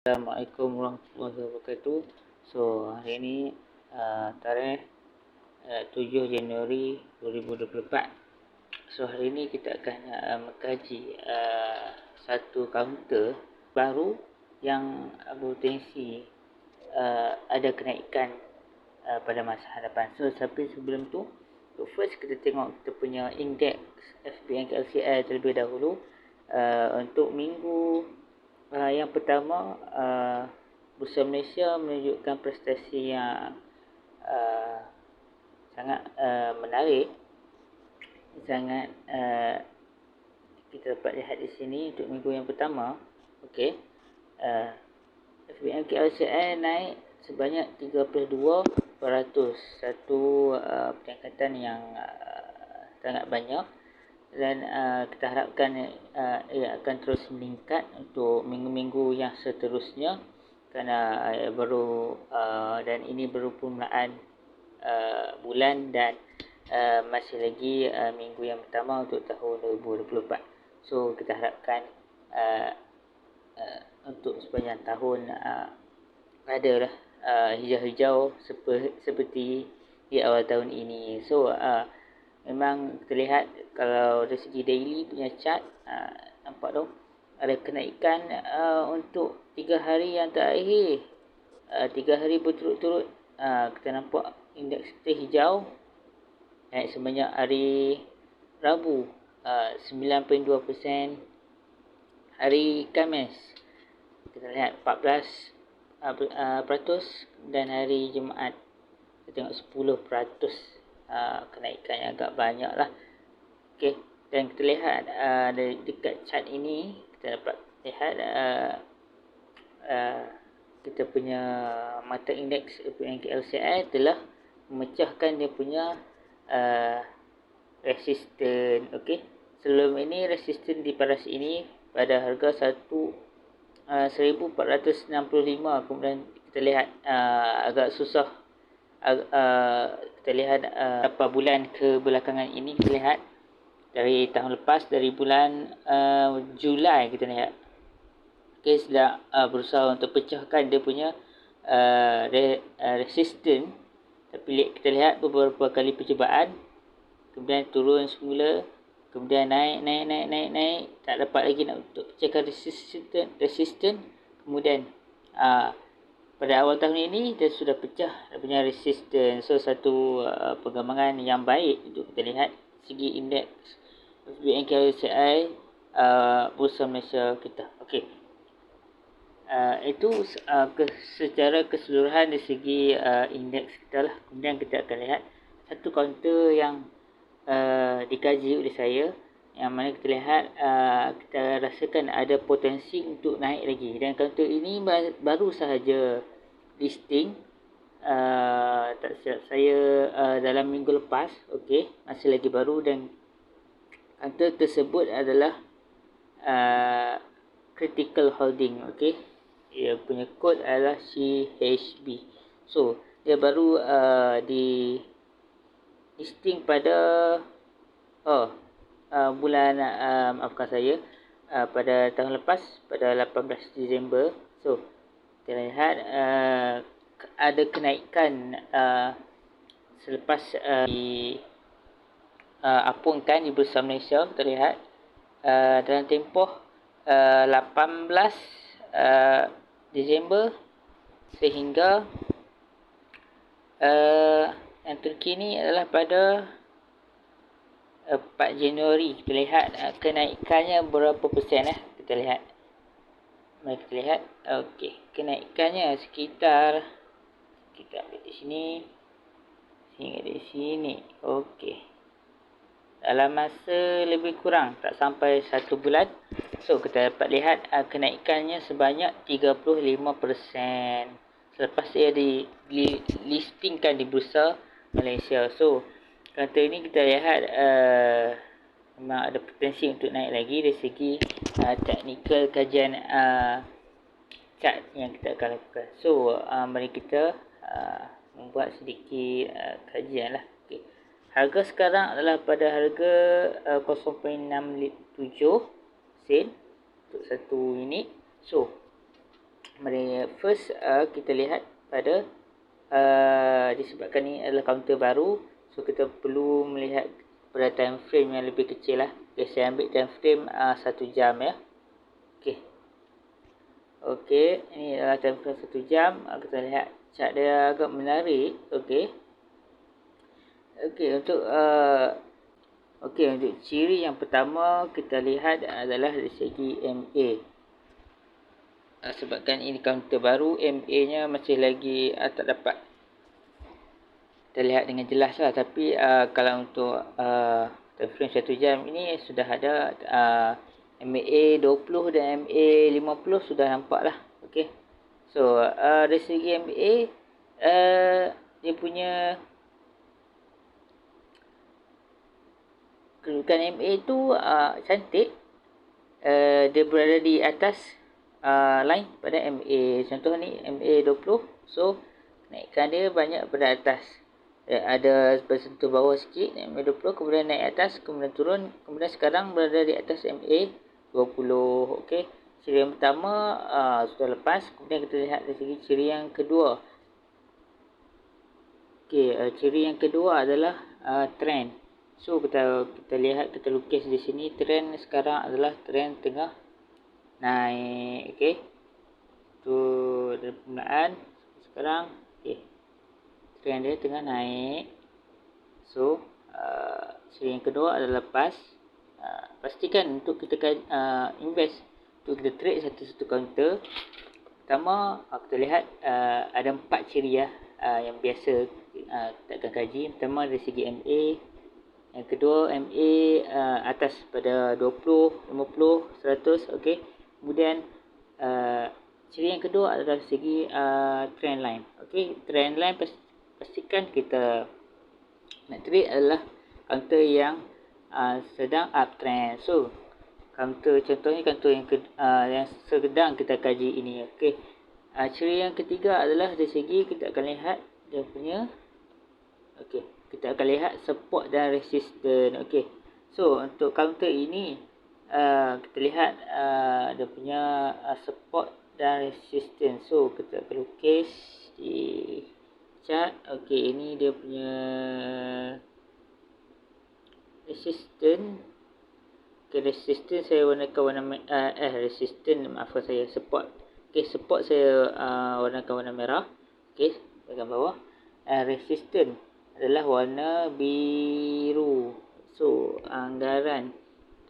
Assalamualaikum warahmatullahi wabarakatuh. So, hari ini tarikh 7 Januari 2024. So, hari ini kita akan mengkaji satu kaunter baru yang berpotensi ada kenaikan pada masa hadapan. So, tapi sebelum tu, first kita tengok kita punya indeks FBN KLCI terlebih dahulu. Untuk minggu yang pertama, Bursa Malaysia menunjukkan prestasi yang sangat menarik. Sangat kita dapat lihat di sini untuk minggu yang pertama. Okey, FBN KLCI naik sebanyak 32%, satu peningkatan yang sangat banyak, dan kita harapkan ia akan terus meningkat untuk minggu-minggu yang seterusnya, kerana dan ini baru permulaan bulan dan masih lagi minggu yang pertama untuk tahun 2024. So kita harapkan untuk sepanjang tahun adalah hijau-hijau seperti di awal tahun ini. So memang kita lihat kalau dari segi daily punya chart, nampak tu ada kenaikan untuk 3 hari yang terakhir, 3 hari berturut-turut. Kita nampak indeks kita hijau, naik sebanyak hari Rabu 9.2%, hari Khamis kita lihat 14%, dan hari Jumaat kita tengok 10%. Kenaikan yang agak banyak lah. Okey, dan kita lihat dari dekat chart ini kita dapat lihat kita punya mata indeks FBN-KLCI telah memecahkan dia punya resisten. Okey, sebelum ini resisten di paras ini pada harga 1465. Kemudian kita lihat agak susah. Kita lihat beberapa bulan kebelakangan ini, kita lihat dari tahun lepas, dari bulan Julai kita lihat sedang berusaha untuk pecahkan dia punya resisten. Tapi kita lihat beberapa kali percubaan, kemudian turun semula, kemudian naik, tak dapat lagi nak untuk pecahkan resisten. Kemudian pada awal tahun ini dia sudah pecah dia punya resisten. So satu perkembangan yang baik untuk kita lihat segi indeks FBN KLCI Bursa Malaysia kita. Okey, itu secara keseluruhan dari segi indeks kita lah. Kemudian kita akan lihat satu kaunter yang dikaji oleh saya, yang mana kita lihat kita rasakan ada potensi untuk naik lagi, dan kaunter ini baru sahaja listing, tak silap saya dalam minggu lepas. Okey, masih lagi baru, dan kaunter tersebut adalah critical holding. Okey, ia punya kod adalah CHB. So dia baru di listing pada bulan maafkan saya, pada tahun lepas, pada 18 Disember. So kita lihat ada kenaikan selepas apungkan di Bursa Malaysia. Kita lihat dalam tempoh 18 Disember sehingga yang terkini adalah pada 4 Januari. Kita lihat kenaikannya berapa persen. Kita lihat. Mari kita lihat. Okey, kenaikannya sekitar, kita ambil di sini hingga di sini. Okey, dalam masa lebih kurang tak sampai 1 bulan. So kita dapat lihat kenaikannya sebanyak 35% selepas ia listingkan di Bursa Malaysia. So kata ini kita lihat memang ada potensi untuk naik lagi dari segi teknikal kajian chart yang kita akan lakukan. So mari kita membuat sedikit kajian lah. Okay. Harga sekarang adalah pada harga 0.67 sen untuk satu unit. So mari first kita lihat pada disebabkan ni adalah kaunter baru, so kita perlu melihat pada time frame yang lebih kecil lah. Okay, saya ambil time frame 1 jam ya. Okey, ini adalah time frame 1 jam. Kita lihat chart dia agak menarik. Okey, untuk untuk ciri yang pertama kita lihat adalah dari segi MA. Sebabkan ini kaunter baru, MA nya masih lagi tak dapat terlihat dengan jelas lah. Tapi kalau untuk time frame 1 jam ini sudah ada MA 20 dan MA 50 sudah nampak lah. Okey, so dari segi MA dia punya kedudukan MA tu cantik. Dia berada di atas line pada MA. Contoh ni MA 20, so naikkan dia banyak pada atas. Ada bersentuh bawah sikit MA 20, kemudian naik atas, kemudian turun, kemudian sekarang berada di atas MA 20. Okey, ciri yang pertama sudah lepas. Kemudian kita lihat dari segi ciri yang kedua. Okey, ciri yang kedua adalah trend. So kita lihat, kita lukis di sini, trend sekarang adalah trend tengah naik. Okey, tu dari permulaan sekarang. Okey, trend dia tengah naik. So ciri yang kedua adalah lepas. Pastikan untuk kita invest, untuk kita trade satu counter, pertama kita lihat ada 4 ciri yang biasa kita akan kaji. Pertama dari segi MA, yang kedua MA atas pada 20, 50, 100. Okey, kemudian ciri yang kedua adalah dari segi trend line. Okey, trend line pastikan kita nak trade adalah counter yang sedang uptrend. So contohnya counter yang sedang kita kaji ini. Okey, ciri yang ketiga adalah dari segi kita akan lihat dia punya, kita akan lihat support dan resistance. Okey, so untuk counter ini kita lihat dia punya support dan resistance. So kita akan lukis di chart. Okey, ini dia punya resistance. Okey, resistance saya warnakan warna resistance, maafkan saya, support. Okey, support saya warnakan warna merah. Okey, bahagian bawah. Resistance adalah warna biru. So anggaran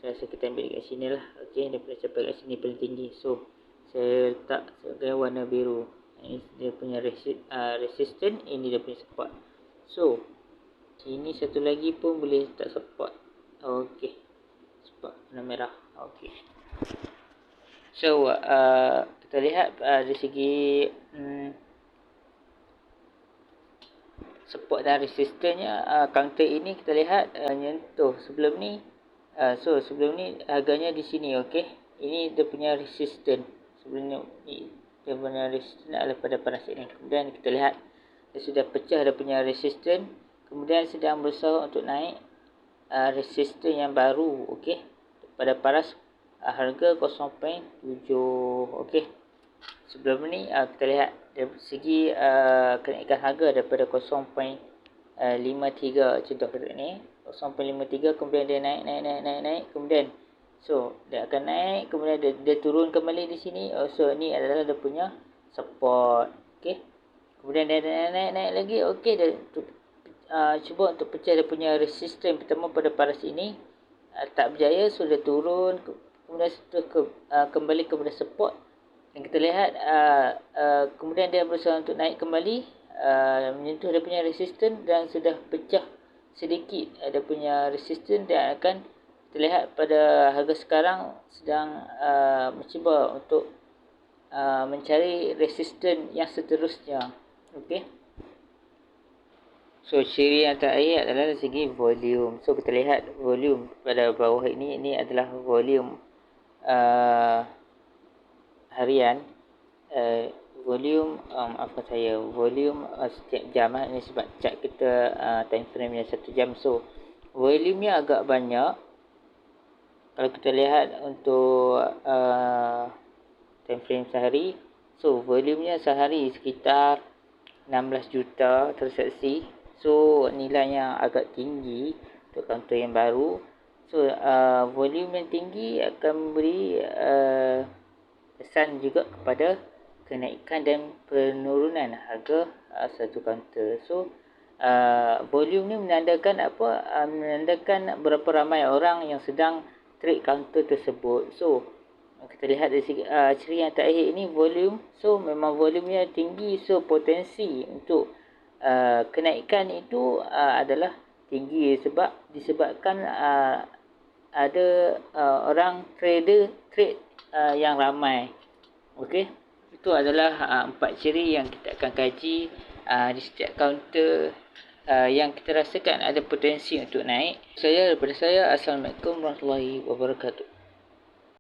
saya rasa kita ambil dekat sini lah. Okey, dia boleh capai kat sini paling tinggi. So saya letak sebagai warna biru. Ini dia punya resistance, ini dia punya support. So sini satu lagi pun boleh letak support. Okey, support warna merah. Okey, so kita lihat dari segi support dan resistance-nya, counter ini kita lihat nyentuh sebelum ni. So sebelum ni harganya di sini. Okey, ini dia punya resistance. Sebelum ni dia punya resistance adalah pada paras ini. Kemudian kita lihat dia sudah pecah dia punya resistance, kemudian sedang berusaha untuk naik resistance yang baru. Okey, pada paras harga 0.7. Okey, sebelum ni kita lihat dari segi kenaikan harga daripada 0.53, contoh kata ni 0.53, kemudian dia naik, kemudian so dia akan naik, kemudian dia turun kembali di sini. So ni adalah dia punya support. Okey, kemudian dia naik lagi. Okey, dia cuba untuk pecah dia punya resistance pertama pada paras ini, tak berjaya. So dia turun, kemudian kembali kepada support. Dan kita lihat kemudian dia berusaha untuk naik kembali, menyentuh dia punya resistance dan sudah pecah sedikit dia punya resistance, dan akan terlihat pada harga sekarang sedang mencuba untuk mencari resistance yang seterusnya. Okey, so ciri yang terakhir adalah dari segi volume. So kita lihat volume pada bawah ini adalah volume harian. Volume maafkan saya, volume setiap jam ini sebab chart kita time frame nya 1 jam. So volume nya agak banyak. Kalau kita lihat untuk time frame sehari, So volumenya sehari sekitar 16 juta transaksi. So nilainya agak tinggi untuk kaunter yang baru. So volume yang tinggi akan memberi pesan juga kepada kenaikan dan penurunan harga satu kaunter. So volume ni menandakan apa? Menandakan berapa ramai orang yang sedang trade kaunter tersebut. So kita lihat dari ciri yang terakhir ini, volume. So memang volumenya tinggi, so potensi untuk kenaikan itu adalah tinggi sebab disebabkan ada orang trade yang ramai. Okey, itu adalah 4 ciri yang kita akan kaji di setiap kaunter yang kita rasakan ada potensi untuk naik. Daripada saya, Assalamualaikum warahmatullahi wabarakatuh.